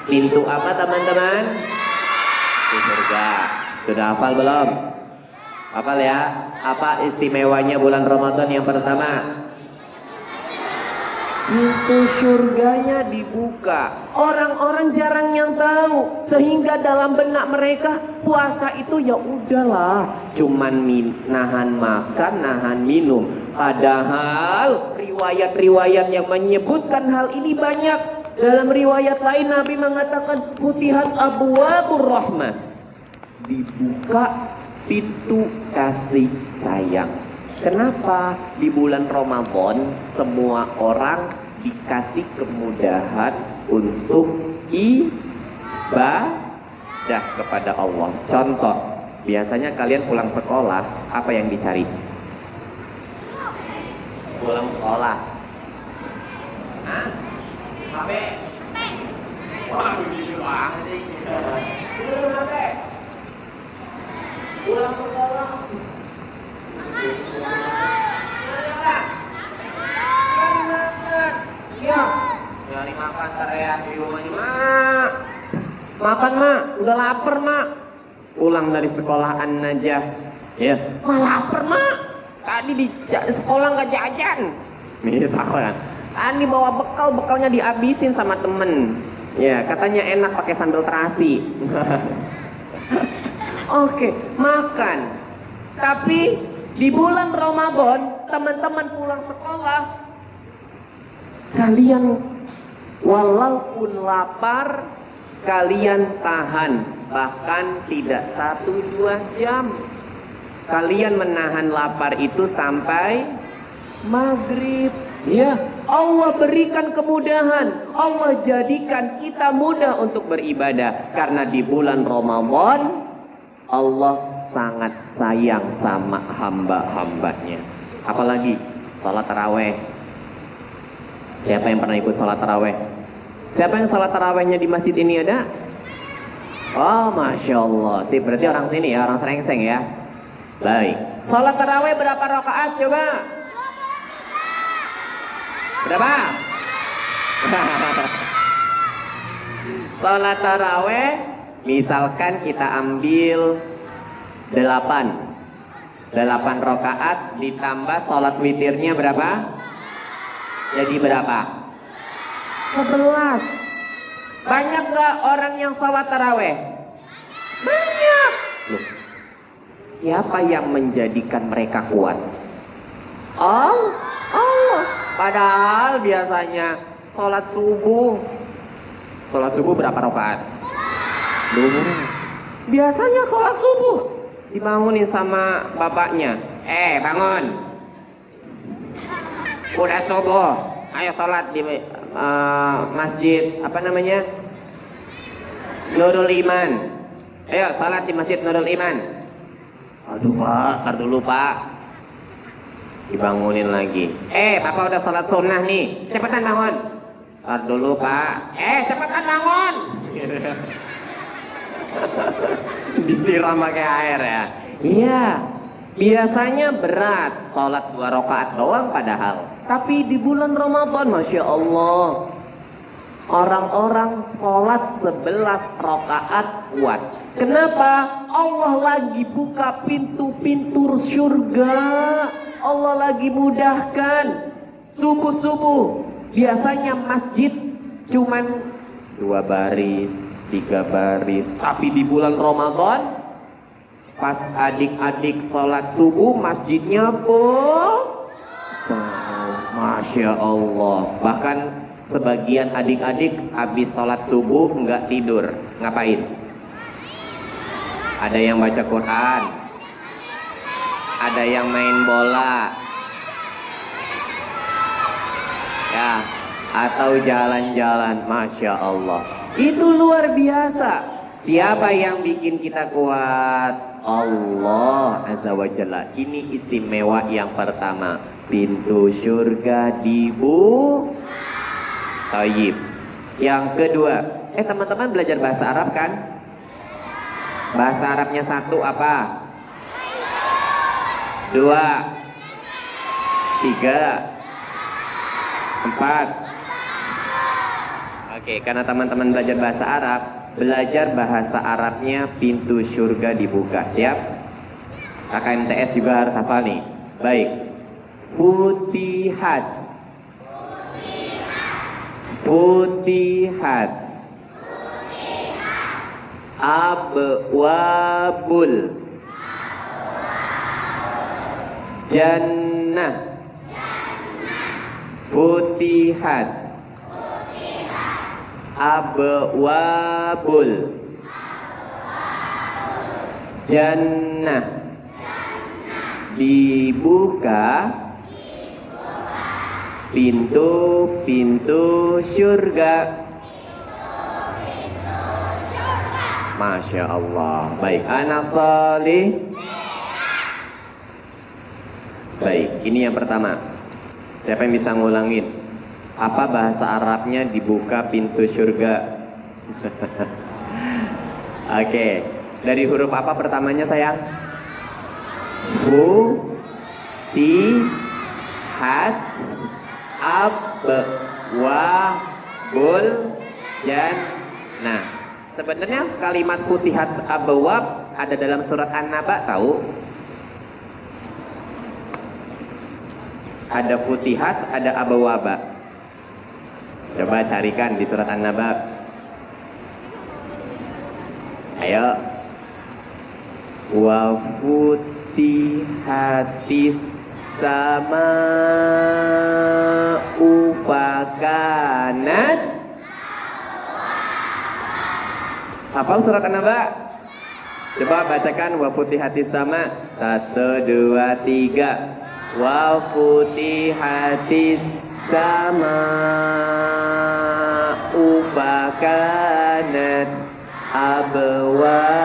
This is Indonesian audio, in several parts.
Pintu apa teman-teman? Pintu surga. Sudah hafal belum? Hafal ya? Apa istimewanya bulan Ramadan yang pertama? Pintu surganya dibuka. Orang-orang jarang yang tahu, sehingga dalam benak mereka puasa itu ya udahlah, cuman nahan makan, nahan minum. Padahal riwayat-riwayat yang menyebutkan hal ini banyak. Dalam riwayat lain Nabi mengatakan futihat abwabur rahmah, dibuka pintu kasih sayang. Kenapa di bulan Ramadan semua orang dikasih kemudahan untuk ibadah kepada Allah? Contoh, biasanya kalian pulang sekolah, apa yang dicari? Pulang sekolah, hah? HP? Wah, lucu banget sih. HP? Pulang sekolah. Ya, nyari makan ntar ya di rumahnya mak. Makan mak, udah lapar mak. Pulang dari sekolahan aja, ya, mah lapar mak. Tadi di sekolah nggak jajan, misalkan. Tadi bawa bekalnya dihabisin sama temen. Ya, katanya enak pakai sambal terasi. Oke, makan. Tapi di bulan Ramadan, teman-teman pulang sekolah, kalian walaupun lapar, kalian tahan. Bahkan tidak 1-2 jam. Kalian menahan lapar itu sampai maghrib. Ya, Allah berikan kemudahan. Allah jadikan kita mudah untuk beribadah. Karena di bulan Ramadan, Allah sangat sayang sama hamba-hambanya. Apalagi sholat taraweh. Siapa yang pernah ikut sholat taraweh? Siapa yang sholat tarawehnya di masjid ini ada? Oh, Masya Allah. Sih, berarti orang sini ya, orang Serengseng ya. Baik. Sholat taraweh berapa rakaat coba? Berapa? Sholat taraweh, misalkan kita ambil 8 rakaat ditambah sholat witirnya berapa? Jadi berapa? 11. Banyak gak orang yang sholat taraweh? Banyak. Loh, siapa yang menjadikan mereka kuat? Allah. Padahal biasanya sholat subuh berapa rakaat? 2. Biasanya sholat subuh dibangunin sama bapaknya. Bangun, udah subuh, ayo sholat di masjid apa namanya, Nurul Iman. Ayo sholat di masjid Nurul Iman. Aduh pak, ntar dulu pak. Dibangunin lagi. Papa udah sholat sunnah nih, cepetan bangun. Ntar dulu pak. Cepetan bangun. Disiram pakai air ya. Iya, biasanya berat sholat 2 rakaat doang padahal. Tapi di bulan Ramadan, Masya Allah, orang-orang sholat 11 rakaat kuat. Kenapa? Allah lagi buka pintu-pintu surga. Allah lagi mudahkan. Subuh-subuh biasanya masjid cuman 2 baris, 3 baris. Tapi di bulan Ramadan, pas adik-adik sholat subuh, masjidnya full. Masya Allah. Bahkan sebagian adik-adik habis sholat subuh nggak tidur. Ngapain? Ada yang baca Quran, ada yang main bola, ya, atau jalan-jalan. Masya Allah, itu luar biasa. Siapa yang bikin kita kuat? Allah Azza wa Jalla. Ini istimewa yang pertama. Pintu surga dibuka. Tayyib. Yang kedua, teman-teman belajar bahasa Arab kan? Bahasa Arabnya 1 apa? 2, 3, 4. Oke, karena teman-teman belajar bahasa Arab, belajar bahasa Arabnya pintu surga dibuka. Siap? KKMTS juga harus hafal nih. Baik. Futihat. Futihat. Abwabul Jannah. Futihat. Abwabul Jannah. Dibuka pintu-pintu surga. Masya Allah. Baik, anak salih. Baik, ini yang pertama. Siapa yang bisa ngulangin? Apa bahasa Arabnya dibuka pintu surga? Oke, dari huruf apa pertamanya sayang? Fu, ti, hat, ab, wa, bul, jan. Nah, sebenarnya kalimat futihat abwab ada dalam surat An-Naba, tahu? Ada futihat, ada abwaba. Coba carikan di surat An-Naba. Ayo. Wa futihatis sama'u fakanat. Hafal surat An-Naba? Coba bacakan wa futihatis sama. 1, 2, 3. Wa futihatis sama'u fakanat abwaba.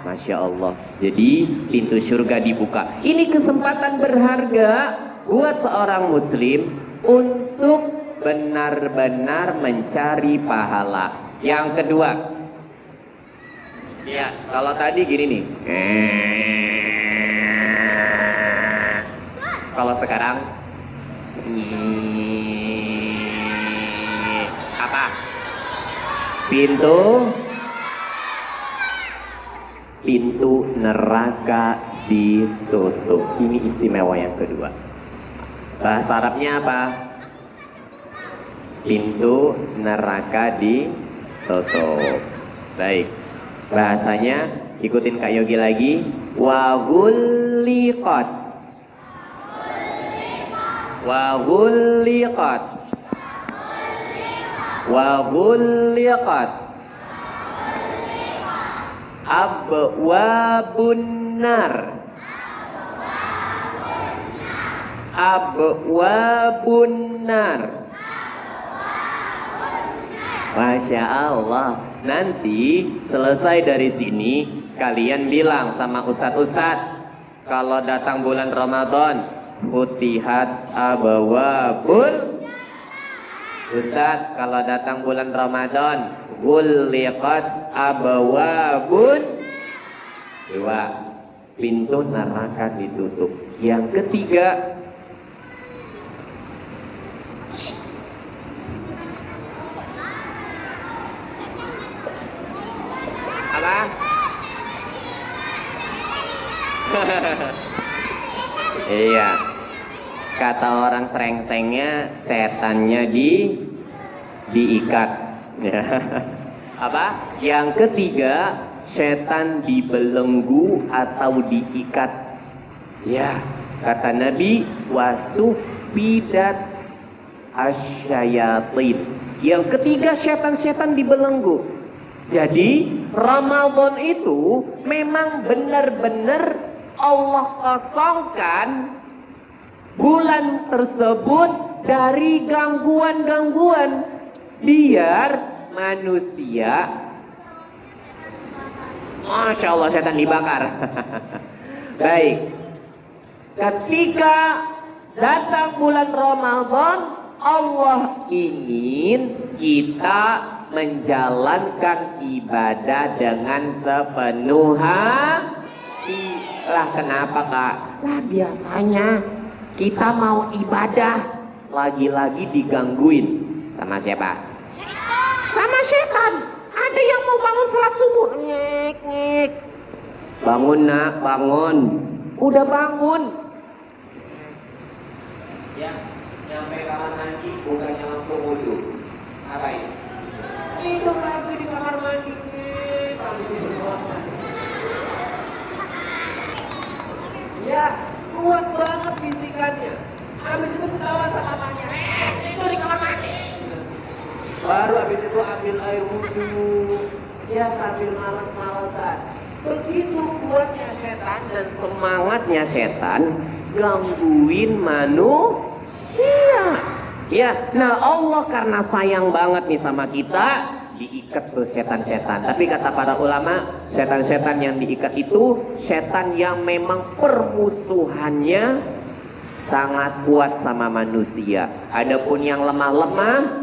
Masya Allah. Jadi pintu surga dibuka. Ini kesempatan berharga buat seorang muslim untuk benar-benar mencari pahala. Yang kedua, ya kalau tadi gini nih. Kalau sekarang apa? Pintu neraka ditutup. Ini istimewa yang kedua. Bahasa Arabnya apa? Pintu neraka ditutup. Baik. Bahasanya ikutin Kak Yogi lagi. Wa ghulliqat. Wa ghulliqat. Wa ghulliqat. Abwabun nar. Abwabun nar. Masya Allah. Nanti selesai dari sini kalian bilang sama ustadz, kalau datang bulan Ramadan futihat abwabul. Ustadz, kalau datang bulan Ramadan ghulliqat abwabun. 2. Pintu neraka ditutup. Yang ketiga, apa? Iya. Kata orang serengsengnya, setannya diikat. Apa? Yang ketiga, setan dibelenggu atau diikat. Ya, kata Nabi, wasufidat asyayatin. Yang ketiga, setan-setan dibelenggu. Jadi Ramadan itu memang benar-benar Allah kosongkan bulan tersebut dari gangguan-gangguan, biar manusia, Masya Allah, setan dibakar. Baik, ketika datang bulan Ramadan, Allah ingin kita menjalankan ibadah dengan sepenuh hati. Lah kenapa Kak? Lah biasanya kita mau ibadah, lagi-lagi digangguin sama siapa? sama setan. Ada yang mau bangun sholat subuh, ngek ngek. Bangun nak, bangun. Udah bangun. Ya, nyampe kamar mandi bukannya langsung wudu. Apa ini? Itu lagi di kamar mandi. Ya, kuat banget bisikannya. Habis itu ketawa sama mamanya. Itu di kamar mandi. Baru habis itu ambil air wudhu. Ya sambil malas-malasan. Begitu kuatnya setan dan semangatnya setan gangguin manusia. Ya, nah Allah karena sayang banget nih sama kita, diikat tuh setan-setan. Tapi kata para ulama, setan-setan yang diikat itu setan yang memang permusuhannya sangat kuat sama manusia. Adapun yang lemah-lemah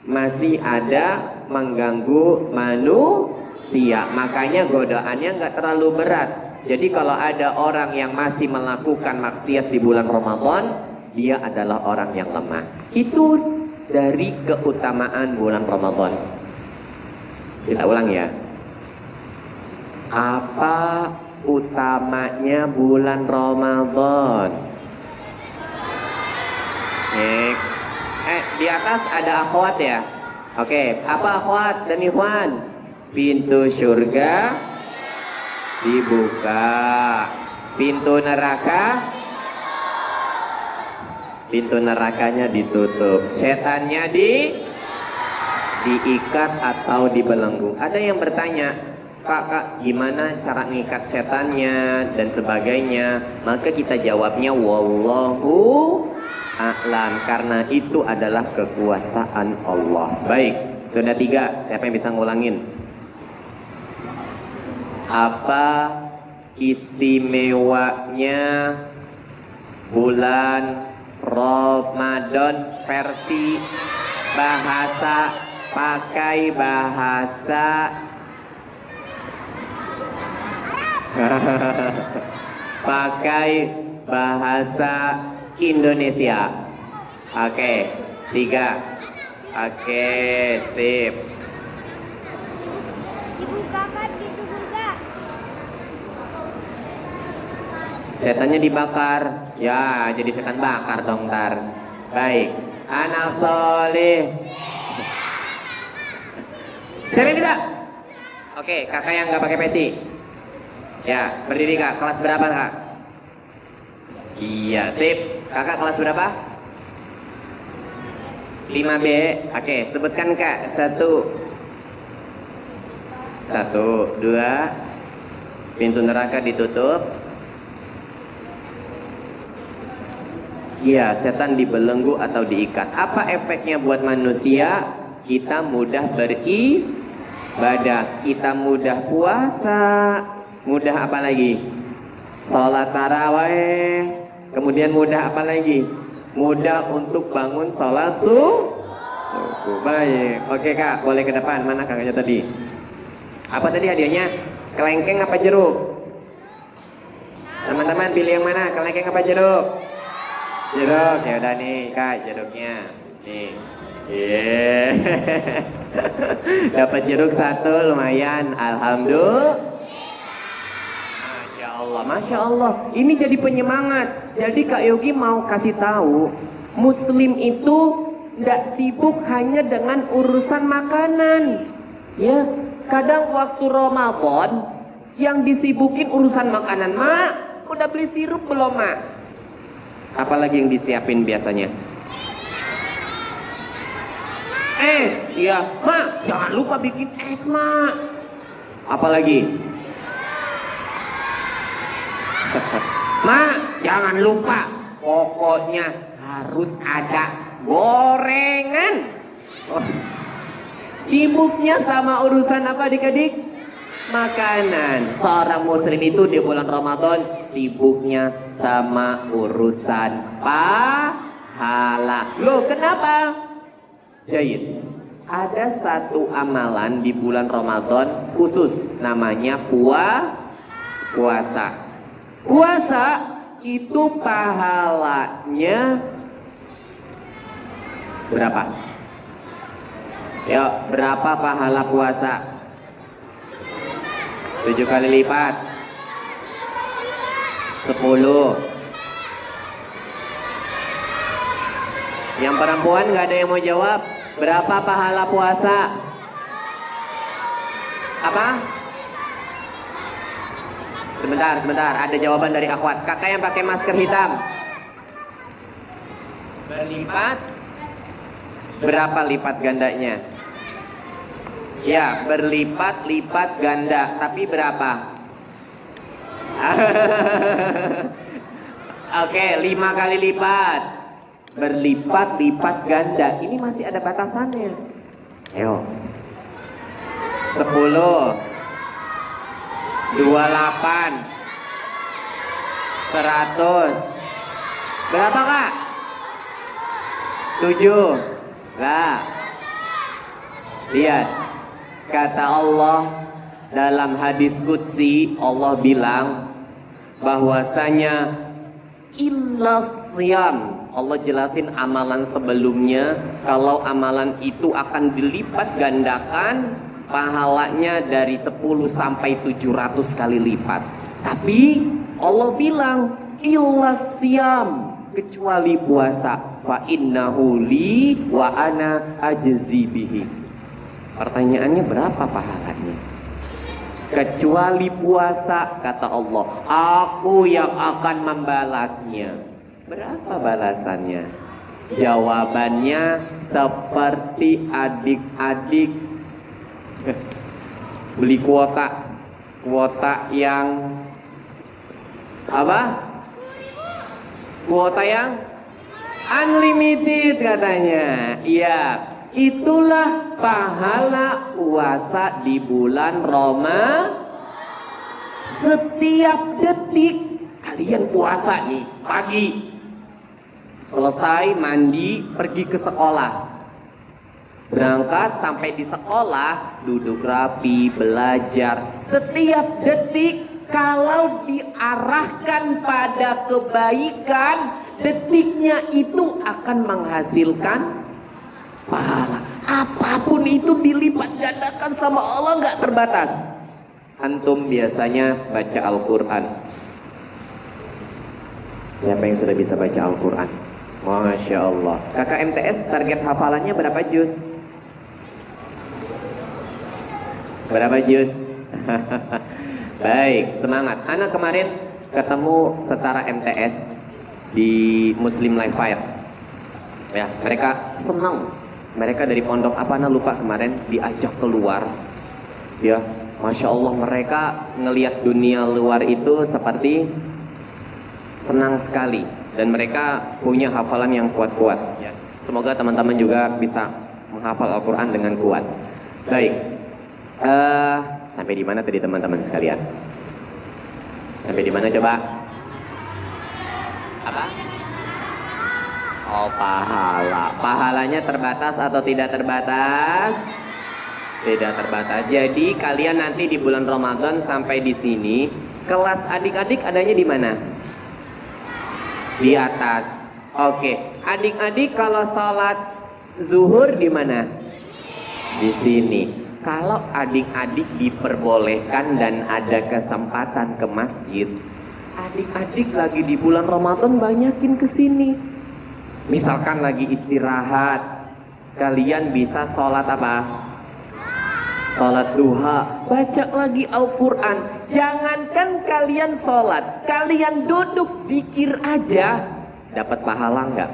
masih ada mengganggu manusia. Makanya godaannya nggak terlalu berat. Jadi kalau ada orang yang masih melakukan maksiat di bulan Ramadan, dia adalah orang yang lemah. Itu dari keutamaan bulan Ramadan. Kita ulang ya. Apa utamanya bulan Ramadan? Di atas ada akhwat ya. Oke, apa akhwat dan ikhwan? Pintu surga dibuka, pintu nerakanya ditutup, setannya diikat atau dibelenggu. Ada yang bertanya, Kak, gimana cara ngikat setannya dan sebagainya? Maka kita jawabnya wallahu a'lam, karena itu adalah kekuasaan Allah. Baik, sudah 3. Siapa yang bisa ngulangin? Apa istimewanya bulan Ramadan versi bahasa pakai bahasa Indonesia. Oke, 3. Oke, sip. Dibukakan pintu surga. Setannya dibakar. Ya, jadi setan bakar dong ntar. Baik, anak soleh. Siapa yang bisa? Oke, kakak yang nggak pakai peci. Ya, berdiri kak. Kelas berapa kak? Iya, sip. Kakak kelas berapa? 5B. Oke, sebutkan kak. 1, 2. Pintu neraka ditutup. Iya, setan dibelenggu atau diikat. Apa efeknya buat manusia? Kita mudah beribadah, kita mudah puasa, mudah apa lagi? Sholat taraweh. Kemudian mudah apa lagi? Mudah untuk bangun sholat subuh. Baik, oke kak, boleh ke depan. Mana kakaknya tadi? Apa tadi hadiahnya? Kelengkeng apa jeruk? Teman-teman pilih yang mana? Kelengkeng apa jeruk? Jeruk. Ya udah nih kak, jeruknya. Nih. Yeah. Dapat jeruk 1, lumayan. Alhamdulillah. Masya Allah, ini jadi penyemangat. Jadi Kak Yogi mau kasih tahu, Muslim itu tidak sibuk hanya dengan urusan makanan. Ya, kadang waktu Ramadan yang disibukin urusan makanan. Mak, udah beli sirup belum mak? Apalagi yang disiapin biasanya? Es, ya mak, jangan lupa bikin es mak. Apalagi? Mak, jangan lupa, pokoknya harus ada gorengan. Oh. Sibuknya sama urusan apa adik-adik? Makanan. Seorang muslim itu di bulan Ramadan sibuknya sama urusan pahala. Loh, kenapa? Jahit. Ada satu amalan di bulan Ramadan khusus, namanya puasa. Puasa itu pahalanya berapa? Yuk, berapa pahala puasa? 7 kali lipat. 10. Yang perempuan nggak ada yang mau jawab. Berapa pahala puasa? Apa? Sebentar. Ada jawaban dari akhwat. Kakak yang pakai masker hitam. Berlipat. Berapa lipat gandanya? Ya, berlipat-lipat ganda. Tapi berapa? Oke, 5 kali lipat. Berlipat-lipat ganda. Ini masih ada batasannya. Ayo. 10, 28, 100. Berapa kak? 7. Lah. Lihat. Kata Allah dalam hadis qudsi, Allah bilang bahwasanya illas siyam. Allah jelasin amalan sebelumnya, kalau amalan itu akan dilipat gandakan pahalanya dari 10 sampai 700 kali lipat. Tapi Allah bilang illas siyam, kecuali puasa, fa innahu li wa ana ajzi bihi. Pertanyaannya berapa pahalanya? Kecuali puasa, kata Allah, aku yang akan membalasnya. Berapa balasannya? Jawabannya seperti adik-adik beli kuota yang apa? Kuota yang unlimited katanya. Iya, itulah pahala puasa di bulan Ramadan. Setiap detik kalian puasa nih, pagi selesai mandi pergi ke sekolah, berangkat sampai di sekolah duduk rapi belajar. Setiap detik kalau diarahkan pada kebaikan, detiknya itu akan menghasilkan pahala. Apapun itu dilipat gandakan sama Allah, nggak terbatas. Antum biasanya baca Al-Quran. Siapa yang sudah bisa baca Al-Quran? Masya Allah. Kakak MTS target hafalannya berapa juz? Berapa juz? Baik, semangat. Anak kemarin ketemu setara MTS di Muslim Life Fire. Ya, mereka senang. Mereka dari pondok apa lupa kemarin diajak keluar. Ya, Masya Allah, mereka ngelihat dunia luar itu seperti senang sekali. Dan mereka punya hafalan yang kuat-kuat. Ya. Semoga teman-teman juga bisa menghafal Al-Quran dengan kuat. Baik, sampai di mana tadi teman-teman sekalian? Sampai di mana coba? Apa? Oh, pahala. Pahalanya terbatas atau tidak terbatas? Tidak terbatas. Jadi kalian nanti di bulan Ramadan sampai di sini, kelas adik-adik adanya di mana? Di atas. Oke. Adik-adik kalau sholat zuhur di mana? Di sini. Kalau adik-adik diperbolehkan dan ada kesempatan ke masjid, adik-adik lagi di bulan Ramadan banyakin ke sini. Misalkan lagi istirahat, kalian bisa sholat apa? Sholat duha, baca lagi Al-Quran. Jangankan kalian sholat, kalian duduk zikir aja, dapat pahala nggak?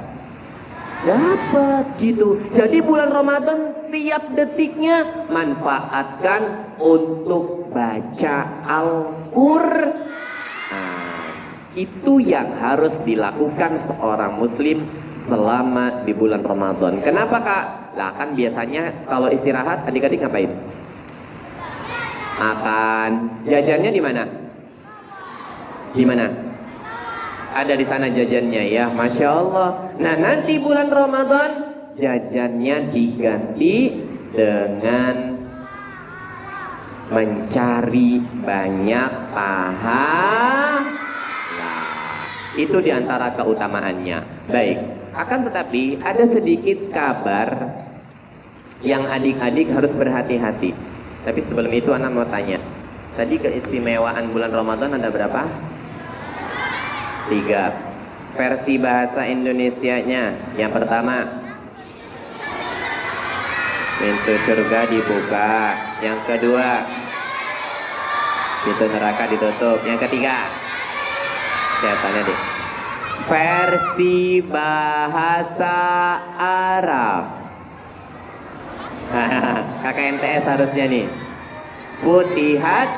Dapat gitu. Jadi bulan Ramadan tiap detiknya manfaatkan untuk baca Al-Quran. Itu yang harus dilakukan seorang muslim selama di bulan Ramadan. Kenapa kak? Lah kan biasanya kalau istirahat adik-adik ngapain? Makan. Jajannya di mana? Di mana? Ada di sana jajannya ya, Masya Allah. Nah nanti bulan Ramadan jajannya diganti dengan mencari banyak pahala. Itu diantara keutamaannya. Baik, akan tetapi ada sedikit kabar Yang adik-adik harus berhati-hati. Tapi sebelum itu anak mau tanya. Tadi keistimewaan bulan Ramadan ada berapa? 3. Versi bahasa Indonesianya. Yang pertama, pintu surga dibuka. Yang kedua, pintu neraka ditutup. Yang ketiga, saya tanya deh. Versi bahasa Arab. Kakak MTS harusnya nih. Futihat,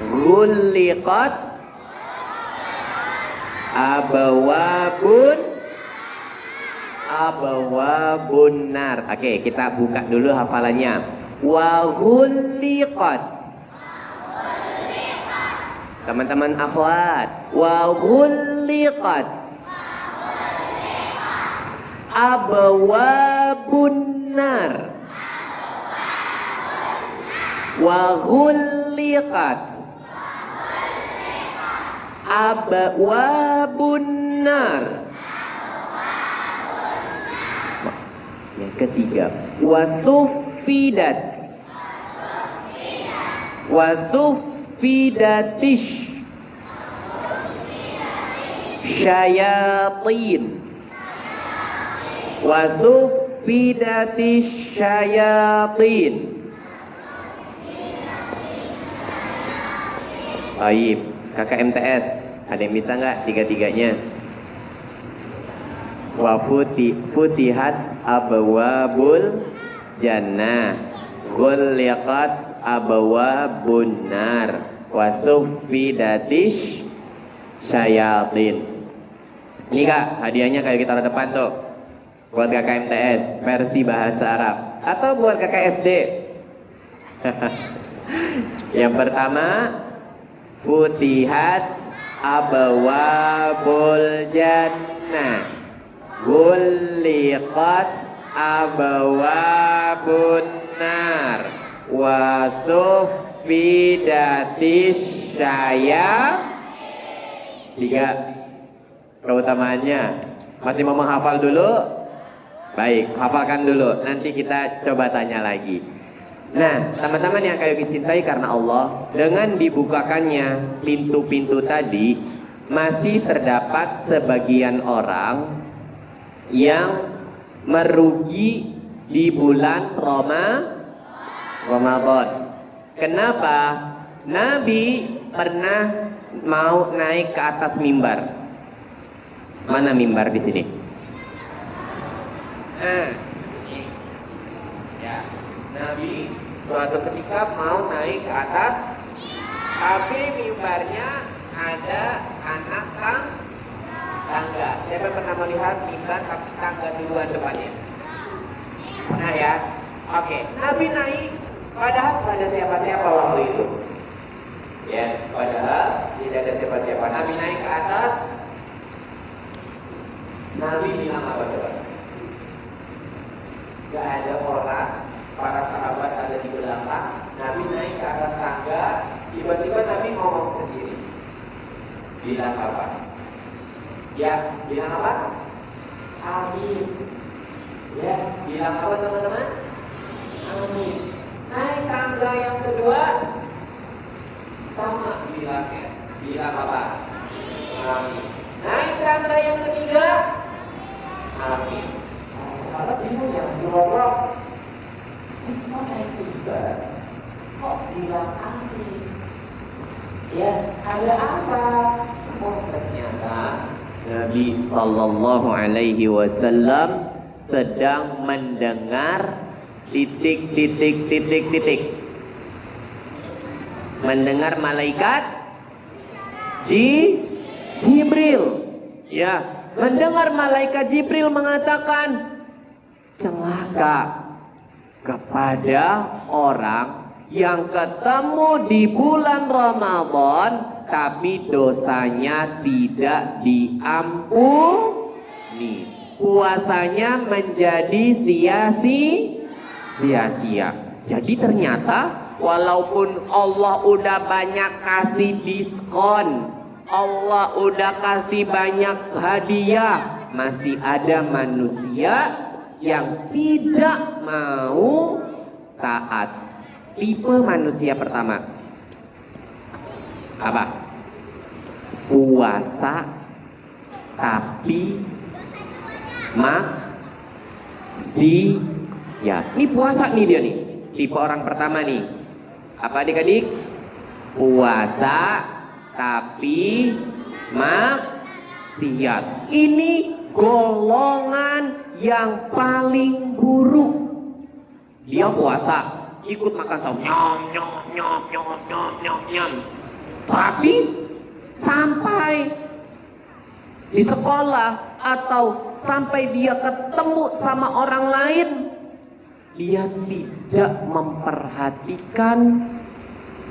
Ghuliqat, Abawabun nar. Oke, kita buka dulu hafalannya. Wa ghuliqat. Teman-teman akhwat, wa ghuliqat abawabun nar. Wa ghuliqat abawabun nar. Yang ketiga, wasuffidat wasuffidatish syayatin wasuffidatish syayatin. Baik, kakak MTS, ada yang bisa nggak tiga-tiganya? Wa futihat abwabul jannah, ghulliqat abwabun nar, wa suffidatish syayatin. Ini kak, hadiahnya kayak kita taruh depan tuh. Buat kakak MTS versi bahasa Arab atau buat kakak SD. Yang pertama, futihat abwabul jannah, ghulliqat abwabun nar, wa suffidatish syayatin. 3 keutamaannya. Masih mau menghafal dulu? Baik, hafalkan dulu. Nanti kita coba tanya lagi. Nah, teman-teman yang kami cintai karena Allah, dengan dibukakannya pintu-pintu tadi, masih terdapat sebagian orang yang merugi di bulan Ramadan. Kenapa? Nabi pernah mau naik ke atas mimbar. Mana mimbar di sini? Ya, Nabi suatu ketika mau naik ke atas, tapi mimbarnya ada anak tangga. Siapa pernah melihat mimbar tapi tangga duluan depannya? Nah ya, oke. Nabi naik, padahal tidak ada siapa-siapa waktu itu. Ya, padahal tidak ada siapa-siapa. Nabi naik ke atas. Nabi bilang apa coba? Gak ada orang, para sahabat ada di belakang. Nabi naik ke atas tangga, tiba-tiba Nabi ngomong sendiri. Bilang apa? Ya, bilang apa? Amin. Ya, bilang apa teman-teman? Amin. Naik tangga yang kedua, sama bilangnya. Bilang apa? Amin. Naik tangga yang ketiga, amin. Sahabat bingung ya, Rasulullah. Kok naik tiga? Kok bilang amin? Ya, ada apa? Oh, ternyata Nabi Sallallahu Alaihi Wasallam sedang mendengar titik. Mendengar malaikat Jibril. Ya, mendengar malaikat Jibril mengatakan, celaka kepada orang yang ketemu di bulan Ramadan tapi dosanya tidak diampuni, puasanya menjadi sia-sia. Jadi ternyata walaupun Allah udah banyak kasih diskon, Allah udah kasih banyak hadiah, masih ada manusia yang tidak mau taat. Tipe manusia pertama apa? Puasa tapi maksiat. Ini puasa nih dia nih. Tipe orang pertama nih. Apa adik-adik? Puasa tapi maksiat. Ini golongan yang paling buruk. Dia puasa, ikut makan sahur, nyom nyom nyom nyom nyom nyom nyom. Tapi sampai di sekolah atau sampai dia ketemu sama orang lain, dia tidak memperhatikan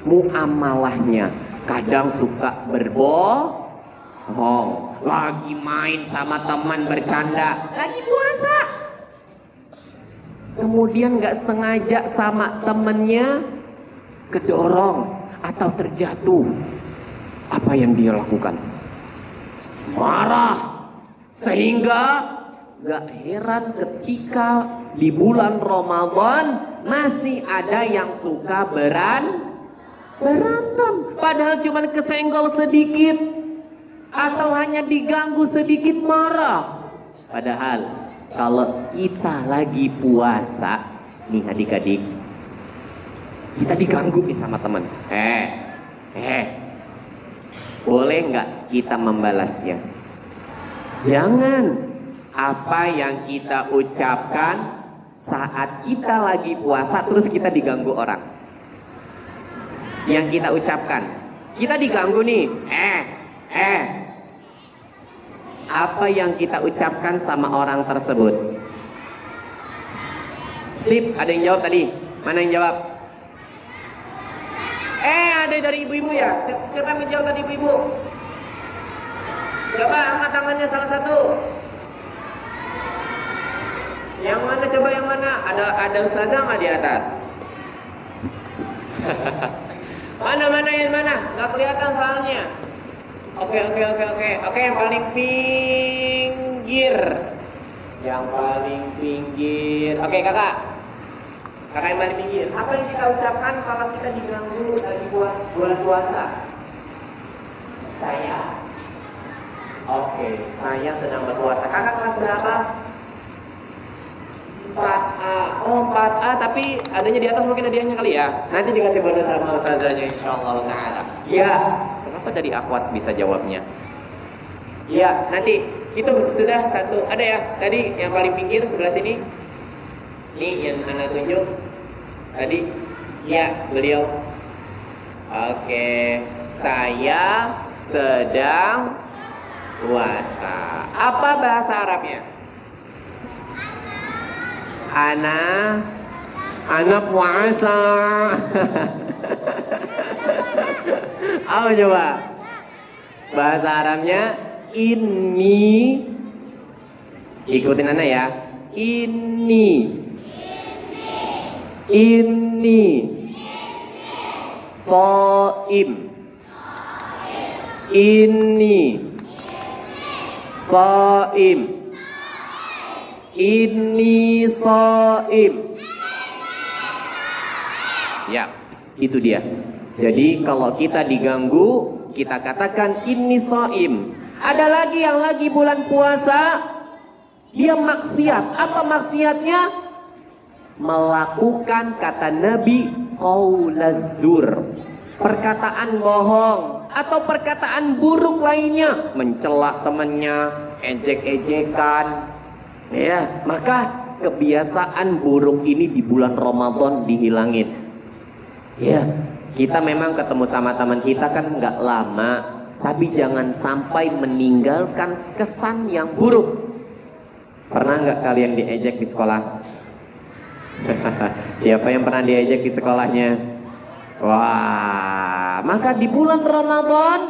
muamalahnya. Kadang suka berbohong, lagi main sama teman bercanda, lagi puasa. Kemudian gak sengaja sama temennya kedorong atau terjatuh. Apa yang dia lakukan? Marah. Sehingga gak heran ketika di bulan Ramadan masih ada yang suka berantem. Padahal cuma kesenggol sedikit atau hanya diganggu sedikit marah. Padahal kalau kita lagi puasa nih adik-adik, kita diganggu nih sama teman. Boleh nggak kita membalasnya? Jangan. Apa yang kita ucapkan saat kita lagi puasa terus kita diganggu orang. Yang kita ucapkan, kita diganggu nih. Apa yang kita ucapkan sama orang tersebut? Sip, ada yang jawab tadi? Mana yang jawab? Ada dari ibu-ibu ya? Siapa yang menjawab tadi ibu-ibu? Coba angkat tangannya salah satu. Yang mana, coba yang mana? Ada ustazah nggak di atas? Mana yang mana? Nggak kelihatan soalnya. Oke, yang paling pinggir. Yang paling pinggir. Oke, kakak yang paling pinggir. Apa yang kita ucapkan kalau kita diganggu lagi bulan puasa? Saya. Oke, saya sedang berpuasa. Kakak kelas berapa? 4A. Oh, 4A, tapi adanya di atas mungkin hadiahnya kali ya. Nanti dikasih bonus sama ustazahnya insyaallah taala. Iya. Kenapa tadi akhwat bisa jawabnya? Iya, nanti itu sudah satu. Ada ya? Tadi yang paling pinggir sebelah sini. Ini yang Anda tunjuk. Tadi. Iya, beliau. Oke, saya sedang puasa. Apa bahasa Arabnya? Anak puasa. Apa coba? Bahasa Arabnya ini. Ikutin Ana ya. Ini. Soim. Ini. Soim. Ini soim. Ya, itu dia. Jadi kalau kita diganggu, kita katakan ini soim. Ada lagi yang lagi bulan puasa, dia maksiat. Apa maksiatnya? Melakukan kata Nabi qaulazur, perkataan bohong atau perkataan buruk lainnya, mencela temannya, ejek-ejekan. Ya, maka kebiasaan buruk ini di bulan Ramadan dihilangin. Ya, kita memang ketemu sama teman kita kan nggak lama, tapi jangan sampai meninggalkan kesan yang buruk. Pernah nggak kalian diejek di sekolah? Siapa yang pernah diejek di sekolahnya? Wah, maka di bulan Ramadan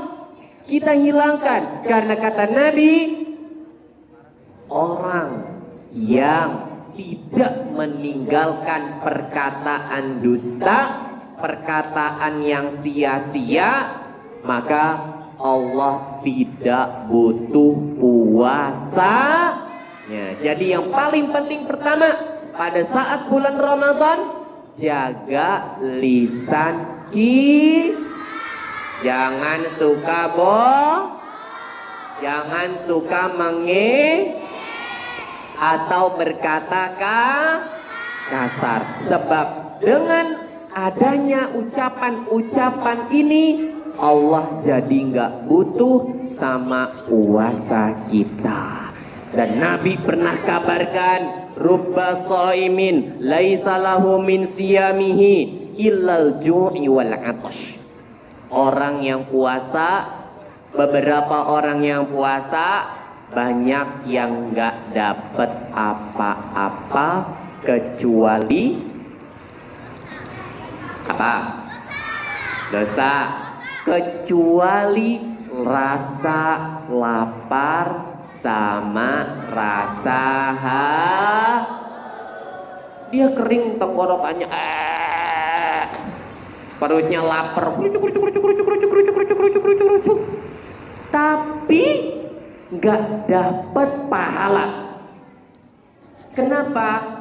kita hilangkan, karena kata Nabi, orang yang tidak meninggalkan perkataan dusta, perkataan yang sia-sia, maka Allah tidak butuh puasanya. Jadi yang paling penting pertama pada saat bulan Ramadan, jaga lisan jangan suka jangan suka atau berkata kasar. Sebab dengan adanya ucapan-ucapan ini, Allah jadi nggak butuh sama puasa kita. Dan Nabi pernah kabarkan, rubba shaimin laisa lahu min siyamihi illal ju'i wal 'atash. Orang yang puasa, beberapa orang yang puasa banyak yang nggak dapat apa-apa kecuali apa? Dosa. Kecuali rasa lapar sama rasa dia kering tenggorokannya, perutnya lapar, tapi nggak dapat pahala. Kenapa?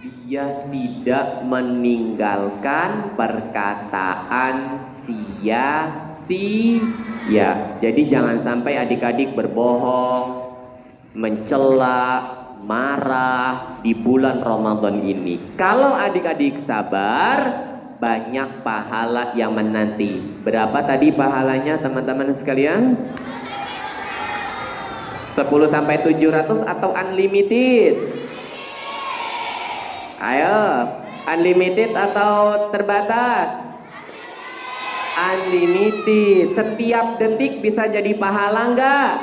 Dia tidak meninggalkan perkataan sia-sia. Jadi jangan sampai adik-adik berbohong, mencela, marah di bulan Ramadan ini. Kalau adik-adik sabar, banyak pahala yang menanti. Berapa tadi pahalanya teman-teman sekalian? 10 sampai 700 atau unlimited? Ayo, unlimited atau terbatas? Unlimited. Setiap detik bisa jadi pahala enggak?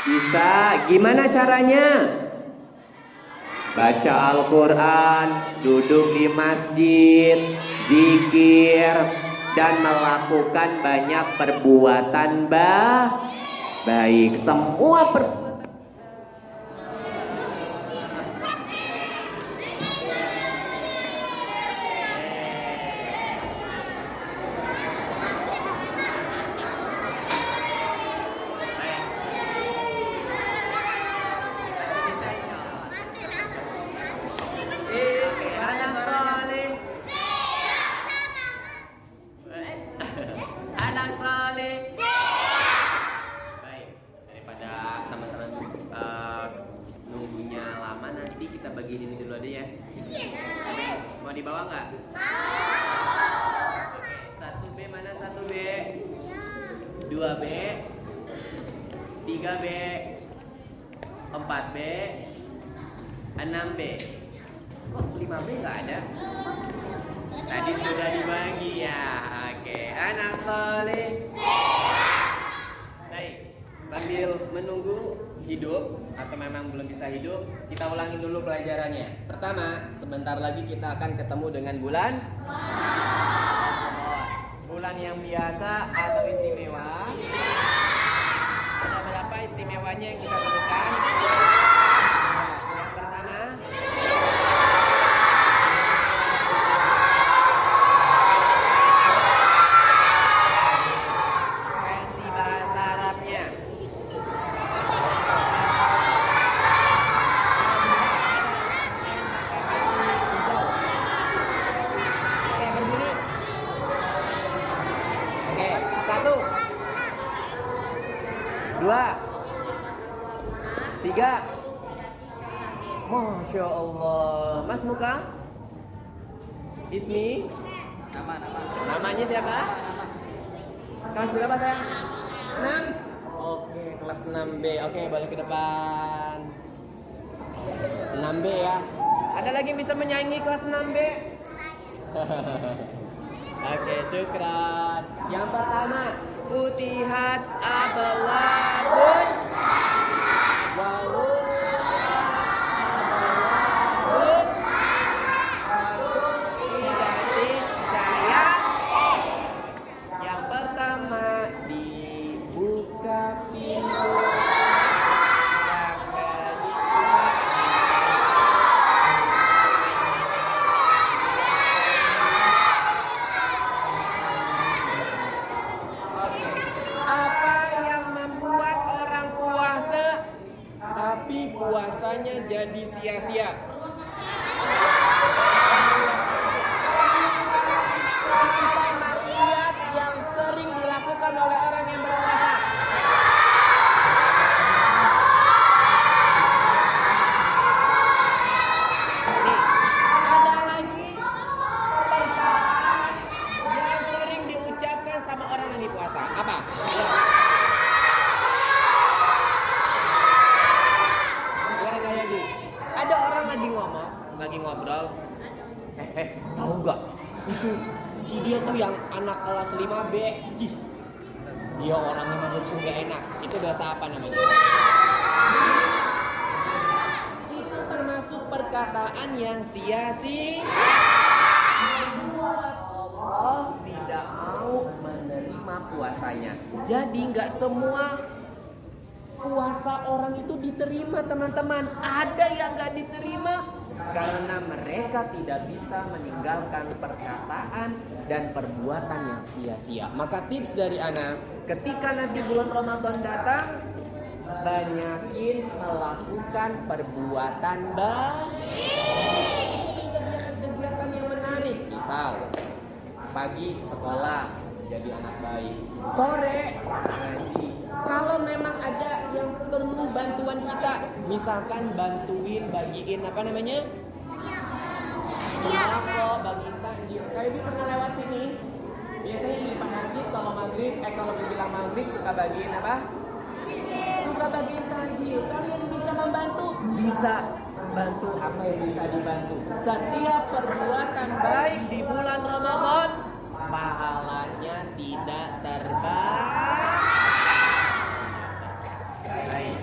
Bisa. Gimana caranya? Baca Al-Quran, duduk di masjid, zikir, dan melakukan banyak perbuatan baik. Semua perbuatan dibawa nggak? Oke, 1B mana 1B? 2B, 3B, 4B, 6B. Oh, 5B nggak ada? Tadi sudah dibagi ya. Oke, anak soleh. Baik, sambil menunggu hidup atau memang belum bisa hidup, kita ulangi dulu pelajarannya. Pertama, sebentar lagi kita akan ketemu dengan bulan bulan yang biasa atau istimewa. Ada berapa istimewanya yang kita sebutkan? Yang pertama, versi bahasa Arabnya. Dua, tiga, Masya Allah. Mas Muka, Ismi, namanya siapa? Kelas berapa sayang? 6? Oke, kelas 6B. Oke, balik ke depan. 6B ya. Ada lagi yang bisa menyaingi kelas 6B? Oke, syukran. Yang pertama, Futihat abawabun wawun abawabun tidak saya. Yang pertama, dibuka pintu. Yang kedua, apa Itu si dia tuh yang anak kelas 5B. Ih, dia orangnya menurutku gak enak. Itu dosa apa namanya? Itu termasuk perkataan yang sia-sia. Membuat Allah tidak mau menerima puasanya. Jadi nggak semua puasa orang itu diterima, teman-teman. Ada yang nggak diterima karena mereka tidak bisa meninggalkan perkataan dan perbuatan yang sia-sia. Maka tips dari Ana, ketika nanti bulan Ramadan datang, banyakin melakukan perbuatan baik. Kegiatan-kegiatan yang menarik. Misal, pagi sekolah, jadi anak baik. Sore ngaji. Kalau memang ada yang perlu bantuan kita, misalkan bagiin apa namanya? Sembako, bagiin takjil. Kayak dia pernah lewat sini. Biasanya di depan masjid kalau menjelang maghrib suka bagiin apa? Suka bagiin takjil. Kalian bisa membantu? Bisa. Bantu apa yang bisa dibantu. Setiap perbuatan baik di bulan Ramadan, pahalanya tidak terbatas. Baik.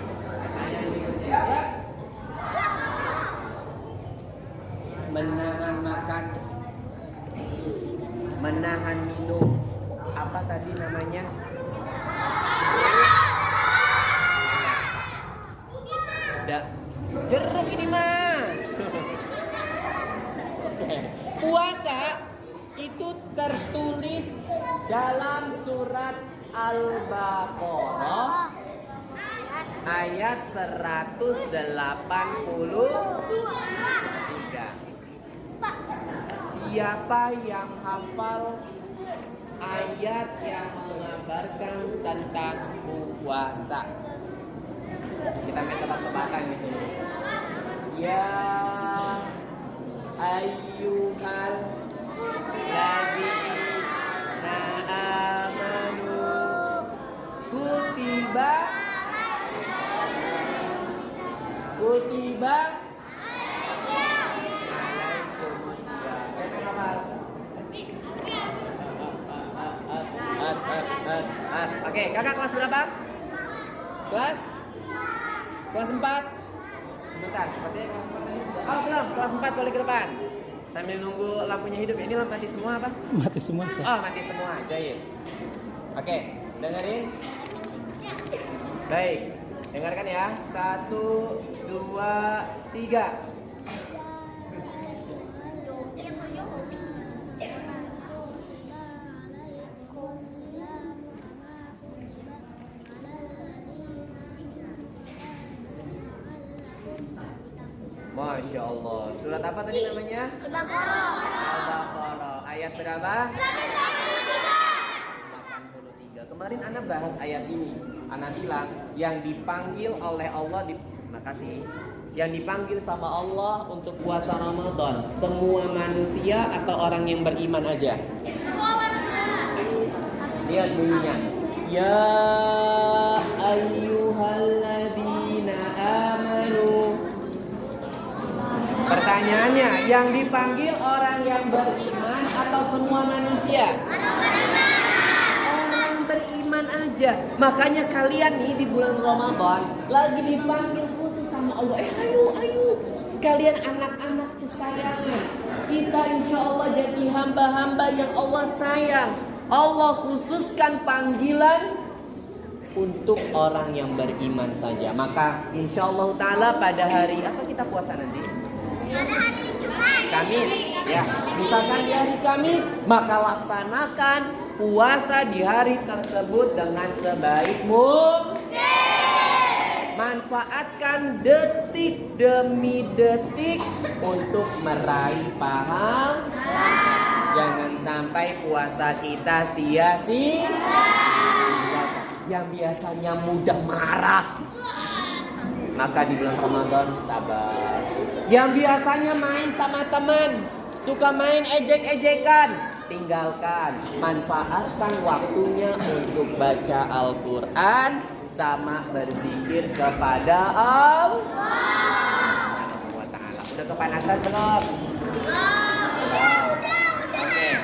Menahan makan, menahan minum. Apa tadi namanya? Jeruk ini mah. Puasa itu tertulis dalam surat Al-Baqarah ayat 183. Siapa yang hafal ayat yang mengabarkan tentang puasa? Kita main tebak-tebakan di sini. Ya ayyuhal ladzina amanu kutiba Oke, kakak kelas berapa? Kelas 4? Sebentar, sepertinya kelas 4 tadi sudah. Oh belum, kelas 4 boleh ke depan. Sambil nunggu lampunya hidup. Ini lampu mati semua apa? Mati semua. Oh, mati semua, jahit. Oke, dengerin. Baik, dengarkan ya. 1, 2, 3. Masya Allah. Surat apa tadi namanya? Al-Baqarah. Ayat berapa? 83. Kemarin Ana bahas ayat ini. Ana bilang yang dipanggil oleh Allah makasih. Yang dipanggil sama Allah untuk puasa Ramadan, semua manusia atau orang yang beriman aja? Semua manusia. Lihat bunyinya. Ya ayyuhalladzina amanu. Pertanyaannya, yang dipanggil orang yang beriman atau semua manusia? Orang beriman aja. Makanya kalian nih di bulan Ramadan lagi dipanggil khusus sama Allah. Ayo. Kalian anak-anak kesayangan. Kita insya Allah jadi hamba-hamba yang Allah sayang. Allah khususkan panggilan untuk orang yang beriman saja. Maka insya Allah ta'ala pada hari apa kita puasa nanti? Kamis, ya. Misalkan di hari Kamis, maka laksanakan puasa di hari tersebut dengan sebaik mungkin. Manfaatkan detik demi detik untuk meraih pahala. Jangan sampai puasa kita sia-sia. Yang biasanya mudah marah, maka di bulan Ramadan sabar. Yang biasanya main sama teman, suka main ejek-ejekan, tinggalkan. Manfaatkan waktunya untuk baca Al-Quran sama berzikir kepada Allah Subhanahu wa ta'ala. Udah kepanasan belum? Oke.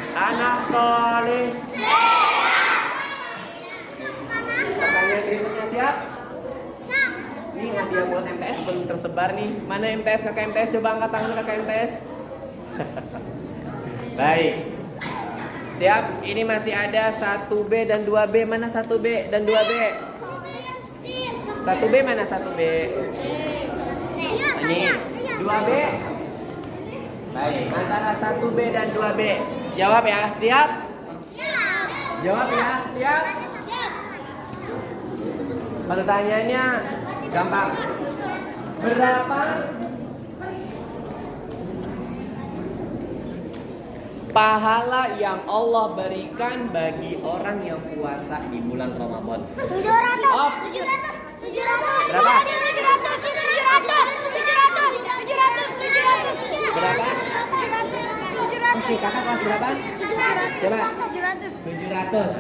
soleh. Pertanyaan berikutnya siap? Ini hadiah buat MTS belum tersebar nih. Mana MTS, kakak MTS? Coba angkat tangan kakak MTS. Baik. Siap? Ini masih ada 1B dan 2B. Mana 1B dan 2B? 1B mana 1B? Ini 2B. Baik, antara 1B dan 2B. Jawab ya, siap? Jawab ya, siap? Pertanyaannya gampang. Berapa pahala yang Allah berikan bagi orang yang puasa di bulan Ramadan? 700. Oh. 700. Berapa? 700. Berapa? Oke, kakak kelas berapa? Coba. 700.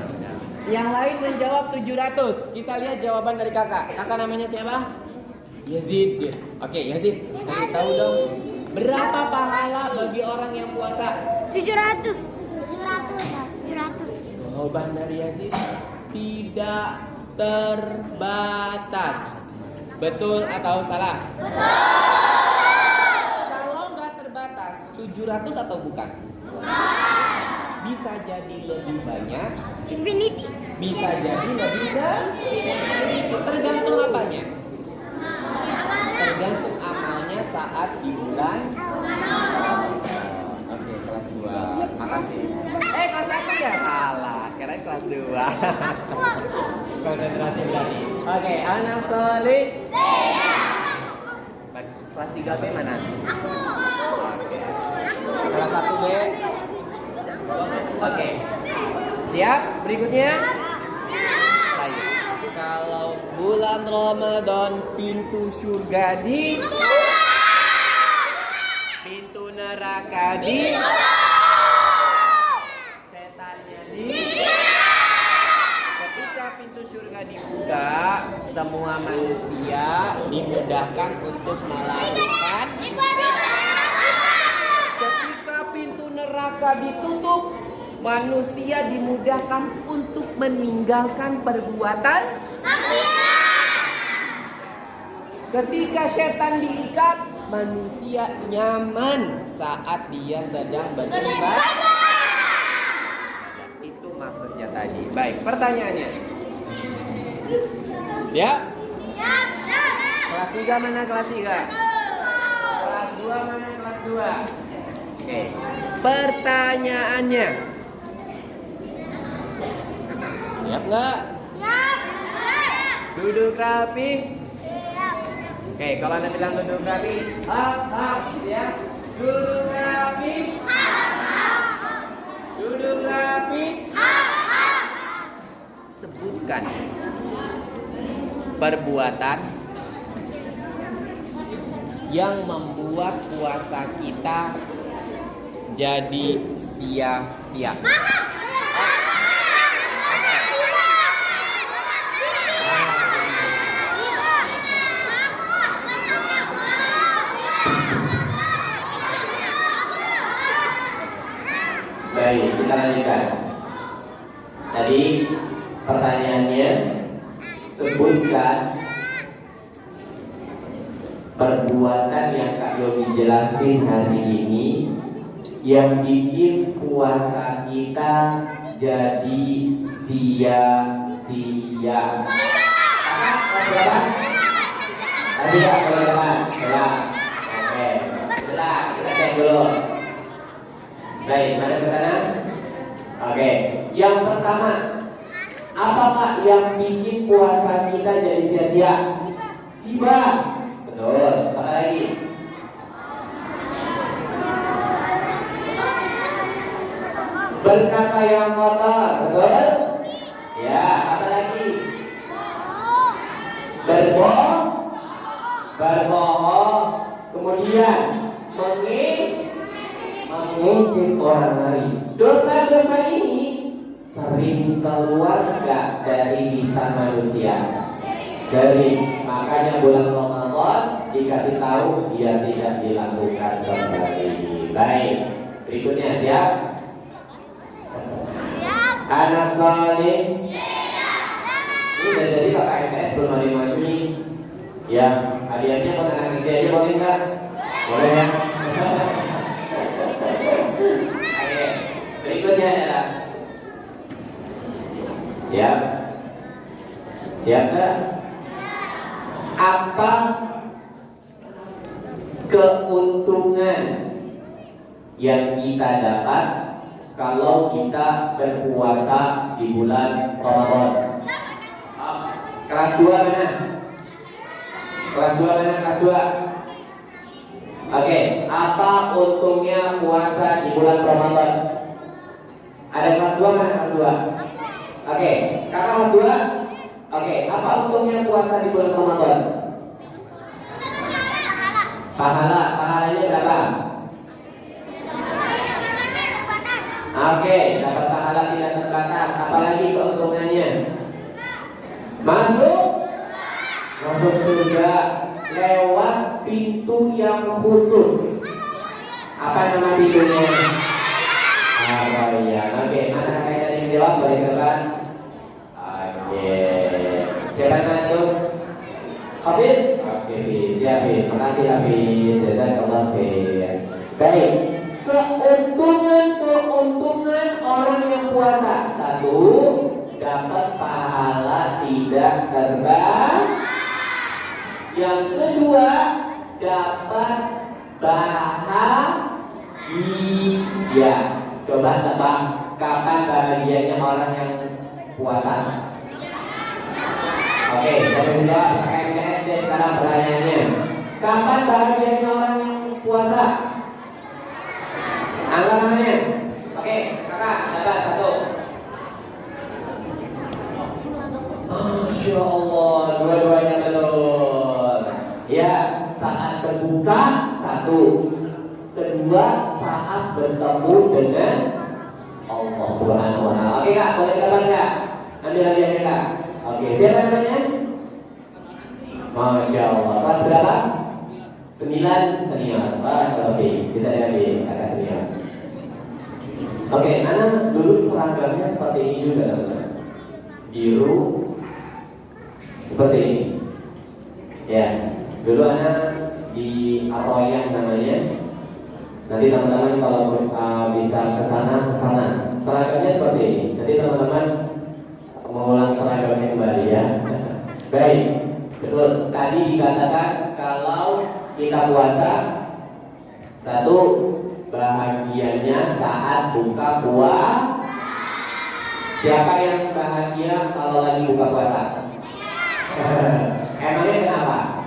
Yang lain menjawab 700. Kita lihat jawaban dari kakak. Kakak namanya siapa? Yazid. Oke, Yazid. Kasih tahu dong. Berapa pahala bagi orang yang puasa? 700. Jawaban dari Yazid tidak terbatas. Betul atau salah? Kalau nggak terbatas, 700 atau bukan? Bisa jadi lebih banyak, Infinity. bisa jadi lebih sedikit. Tergantung apanya? Tergantung amalnya saat di bulan. Oke, kelas 2. Makasih. Kelas 1 ya? Salah, kirain kelas 2. Konsentrasi berani. Oke, anak soleh. Kelas 3B mana? Oke. Kelas 1B. Oke. Siap? Berikutnya. Baik. Kalau bulan Ramadan pintu surga di, pintu neraka di, setannya di. Ketika pintu surga dibuka, semua manusia dimudahkan untuk melakukan. Ketika pintu neraka ditutup, manusia dimudahkan untuk meninggalkan perbuatan. Ketika setan diikat, manusia nyaman saat dia sedang beribadah. Itu maksudnya tadi. Baik, pertanyaannya. Siap? Kelas 3 mana kelas 3? Kelas 2 mana kelas 2? Oke. Pertanyaannya. Siap nggak? Duduk rapi. Oke, kalau Anda bilang duduk rapi, ya. Duduk rapi. Duduk rapi. Sebutkan perbuatan yang membuat puasa kita jadi sia-sia. Baik, kita lanjutkan. Tadi pertanyaannya, sebutkan perbuatan yang Kak Yogi jelasin hari ini yang bikin puasa kita jadi sia-sia. Tadi ya teman-teman, oke, kita cek dulu. Baik, mana ke sana? Oke, yang pertama, apa Pak yang bikin puasa kita jadi sia-sia? Tiba. Betul, apa lagi? Berkata yang kotor, betul? Ya, apa lagi? Berbohong, kemudian mengejek orang lain. Dosa-dosa ini sering keluar gak dari lisan manusia? Sering. Makanya bulan Ramadan dikasih tahu biar tidak dilakukan kembali. Baik, berikutnya siap? Anak soleh. Ini dari tadi kakak MTS belum ada yang maju nih. Ya, hadiahnya mau anak istri aja boleh nggak? Boleh ya. Oke, berikutnya adalah siap? Siap nggak? Apa keuntungan yang kita dapat kalau kita berpuasa di bulan Ramadan? Kelas 2 mana? Kelas 2 mana? Kelas 2. Oke, apa untungnya puasa di bulan Ramadan? Ada kelas 2 mana? Kelas 2. Oke, kakak kelas 2. Oke, apa untungnya puasa di bulan Ramadan? Pahalanya berapa? Oke, dapat pahala tidak terbatas. Apalagi keuntungannya? Masuk surga lewat pintu yang khusus. Apa nama pintunya? Ya. Oke, mana kakak yang jawab? Boleh kan? Oke. Siapa yang Hafiz? Oke, siap. Terima kasih Hafiz. Jazakallah khair. Baik. Keuntungan orang yang puasa. 1, dapat pahala tidak terbatas. Yang kedua, dapat bahagia. Coba tebak kapan bahagianya orang yang puasa? Oke, saya menjawab pakai MTS sekarang pertanyaannya. Kapan bahagianya orang yang puasa? Angka namanya? Oke, kakak dapat 1. Masya Allah, dua-duanya betul. Ya, saat berbuka 1. Kedua, saat bertemu dengan Allah Subhanahu wa Ta'ala. Oke kak, boleh dapat nggak? Ambil hadiahnya kak. Oke, siapa namanya? Masya Allah. Kelas berapa? 9 senior. Oke, bisa diambil kakak senior. Oke, anak dulu seragamnya seperti ini juga teman-teman. Biru seperti ini. Ya, dulu anak di Aroyan namanya. Nanti teman-teman kalau bisa kesana. Seragamnya seperti ini. Nanti teman-teman mengulang seragamnya kembali ya. Baik, betul. Tadi dikatakan kalau kita puasa 1, bahagianya saat buka puasa. Siapa yang bahagia kalau lagi buka puasa? Emangnya kenapa?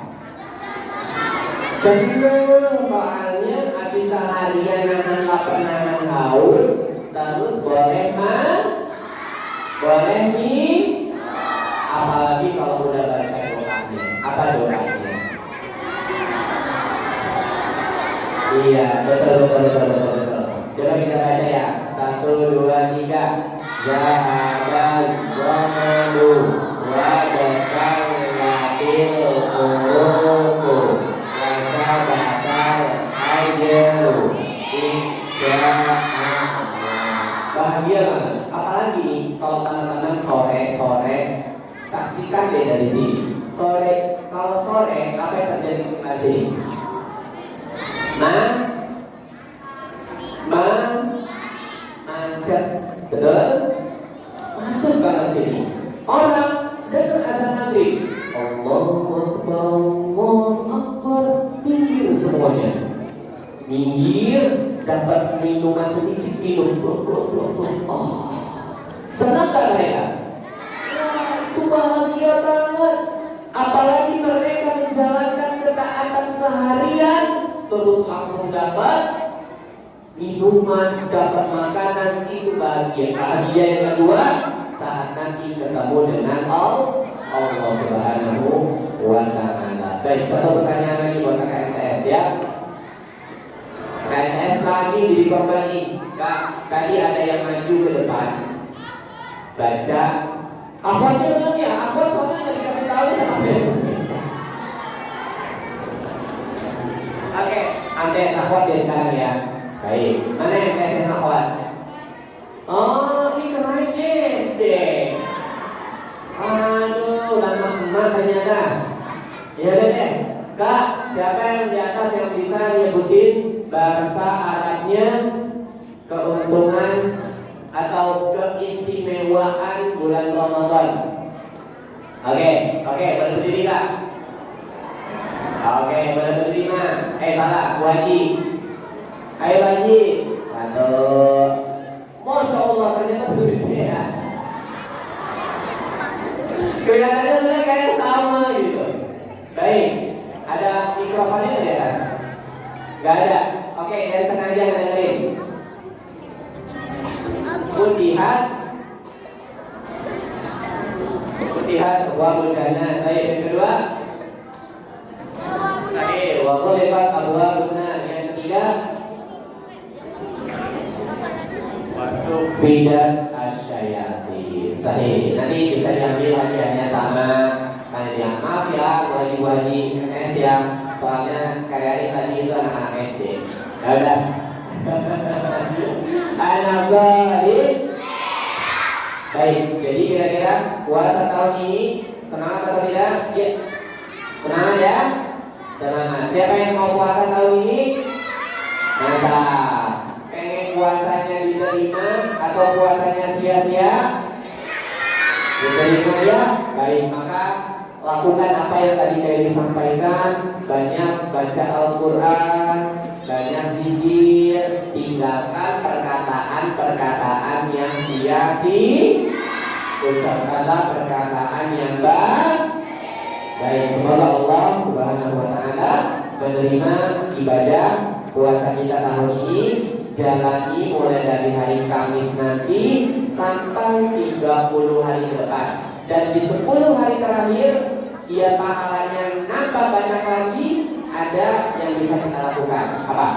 Senang, soalnya habis seharian nahan lapar nahan haus, terus boleh nih. Apalagi kalau udah baca doanya. Apa doanya? Iya, betul. Coba kita baca ya. 1, 2, 3. Zahaban wa'adu wa'adakal latil uruku wasabatal ajaru isya'a'ah. Bahagia banget. Apalagi nih kalau teman-teman sore saksikan deh dari sini. Kalau sore apa yang terjadi di sini? Macet, betul? Macet banget sini. Orang dengar azan maghrib, Allahu Akbar, minggir semuanya. Minggir, dapat minuman sedikit, minum. Oh, senang gak mereka? Wah, itu bahagia banget. Apalagi mereka menjalankan ketaatan seharian, terus langsung dapat minuman, dapat makanan, itu bahagia. Bahagia yang kedua, saat nanti ketemu dengan Allah Subhanahu wa Ta'ala. Baik, satu pertanyaan lagi buat KMTS ya. KMTS lagi di kembali. Kak, tadi ada yang maju ke depan. Baca. Apa aja namanya? Apa sama yang dikasih tahu sama dia? Oke, MTS akhwat dari sekarang ya. Baik, mana MTS yang akhwat? Oh, ini keren ya. Iya deh. Kak, siapa yang di atas yang bisa nyebutin bahasa Arabnya keuntungan atau keistimewaan bulan Ramadan? Oke, boleh berdiri Kak. Oke, boleh berdiri mah. Salah, Bu Haji. Ayo Bu Haji. Satu. Masya Allah, ternyata berdiri ya. Kelihatannya sebenarnya kayak sama gitu. Baik, ada mikrofonnya di atas? Gak ada. Oke, dari sana aja dengerin. Putihas sebuah bujana. Baik, yang kedua. Sahih, wa qulifat abwa bujana. Yang ketiga. Fidas asyayati. Sahih. Nanti bisa diambil hadiahnya sama kalian. Maaf ya, wajib MS ya. Soalnya kayak tadi itu anak-anak SD. Ya udah. Anak Zahid. Baik, jadi kira-kira puasa tahun ini semangat atau tidak? Ya. Semangat ya? Semangat. Siapa yang mau puasa tahun ini? Mantap. Pengen puasanya diterima atau puasanya sia-sia? Diterima ya? Baik, maka lakukan apa yang tadi saya disampaikan. Banyak baca Al-Quran, banyak zikir, tinggalkan perkataan yang sia-sia. Ucapkanlah perkataan yang baik. Semoga Allah Subhanahu wa Ta'ala menerima ibadah puasa kita tahun ini. Jalani mulai dari hari Kamis nanti sampai 30 hari ke depan. Dan di 10 hari terakhir, ia pahalanya nambah banyak lagi. Ada yang bisa kita lakukan. Apa?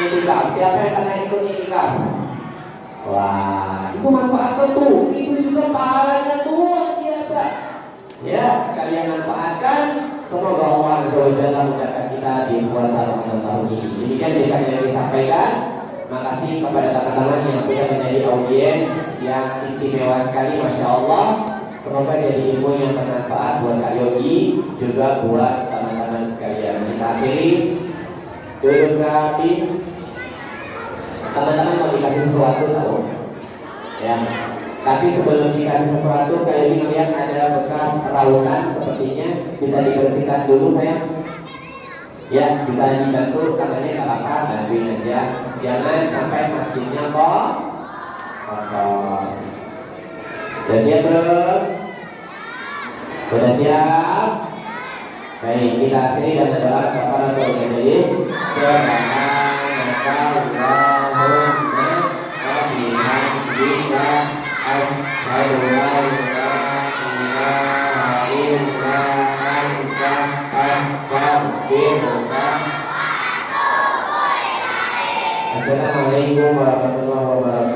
Itikaf. Siapa yang pernah ikut itikaf? Wah, itu manfaatnya tuh. Itu juga pahalanya luar biasa. Ya, kalian manfaatkan. Semoga Allah SWT memudahkan kita di puasa Ramadan tahun ini. Demikian bisa yang disampaikan. Makasih kepada teman-teman yang sudah menjadi audiens yang istimewa sekali, Masya Allah. Semoga jadi ilmu yang bermanfaat buat Kak Yogi, juga buat teman-teman sekalian. Kita akhiri. Duduk rapi. Teman-teman mau dikasih sesuatu tahu? Ya. Tapi sebelum dikasih sesuatu, Kak Yogi melihat ada bekas rautan, sepertinya bisa dibersihkan dulu sayang. Ya, bisa dibantu, katanya nggak apa-apa, bantuin aja. Jangan sampai masjidnya kotor. Sudah siap belum? Sudah siap? Baik, kita akhiri dan berdoa kepada majelis. Subhanaka Allahumma wa bihamdika asyhadu an la ilaha illa anta astaghfiruka. Assalamualaikum warahmatullahi wabarakatuh.